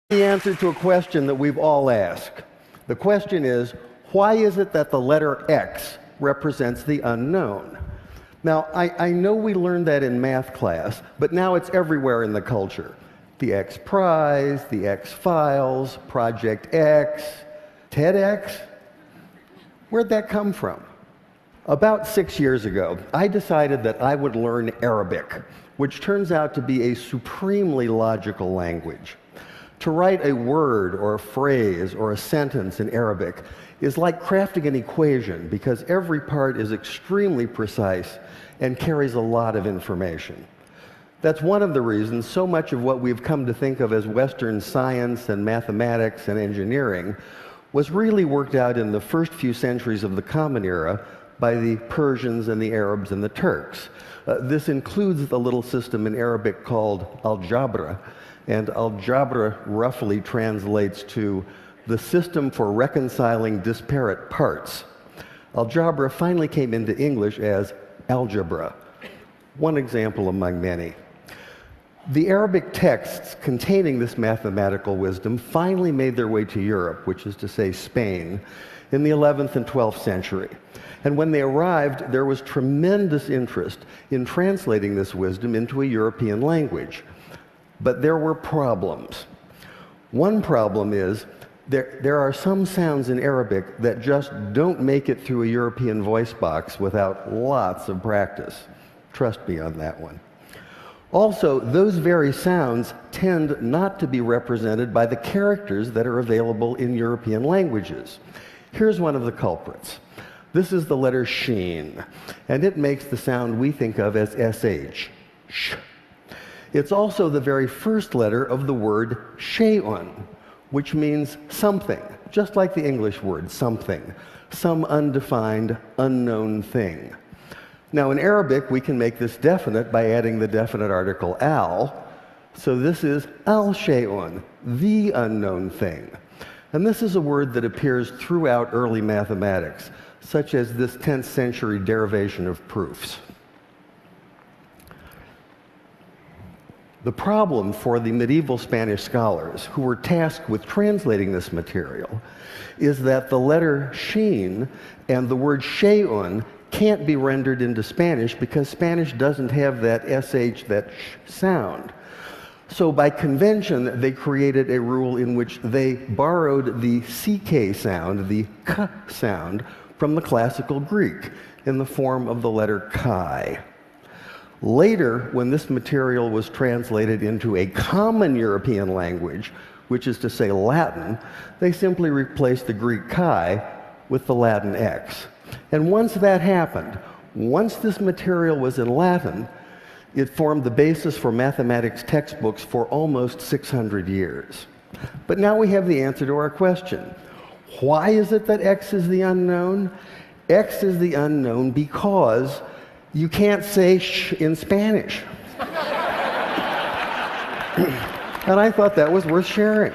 The answer to a question that we've all asked. The question is, why is it that the letter X represents the unknown? Now, I know we learned that in math class, but now it's everywhere in the culture. The X Prize, the X Files, Project X, TEDx. Where'd that come from? About 6 years ago, I decided that I would learn Arabic, which turns out to be a supremely logical language. To write a word or a phrase or a sentence in Arabic is like crafting an equation because every part is extremely precise and carries a lot of information. That's one of the reasons so much of what we've come to think of as Western science and mathematics and engineering was really worked out in the first few centuries of the Common Era by the Persians and the Arabs and the Turks. This includes the little system in Arabic called algebra, and algebra roughly translates to the system for reconciling disparate parts. Algebra finally came into English as algebra, one example among many. The Arabic texts containing this mathematical wisdom finally made their way to Europe, which is to say Spain, in the 11th and 12th century. And when they arrived, there was tremendous interest in translating this wisdom into a European language. But there were problems. One problem is there are some sounds in Arabic that just don't make it through a European voice box without lots of practice. Trust me on that one. Also, those very sounds tend not to be represented by the characters that are available in European languages. Here's one of the culprits. This is the letter sheen, and it makes the sound we think of as sh, sh. It's also the very first letter of the word shay'un, which means something, just like the English word something, some undefined, unknown thing. Now, in Arabic, we can make this definite by adding the definite article al, so this is al-shay'un, the unknown thing. And this is a word that appears throughout early mathematics, such as this 10th century derivation of proofs. The problem for the medieval Spanish scholars who were tasked with translating this material is that the letter sheen and the word shay'un can't be rendered into Spanish because Spanish doesn't have that sh, that sh sound. So by convention, they created a rule in which they borrowed the ck sound, the k sound, from the classical Greek in the form of the letter chi. Later, when this material was translated into a common European language, which is to say Latin, they simply replaced the Greek chi with the Latin x. And once that happened, once this material was in Latin, it formed the basis for mathematics textbooks for almost 600 years. But now we have the answer to our question. Why is it that x is the unknown? X is the unknown because you can't say sh in Spanish. And I thought that was worth sharing.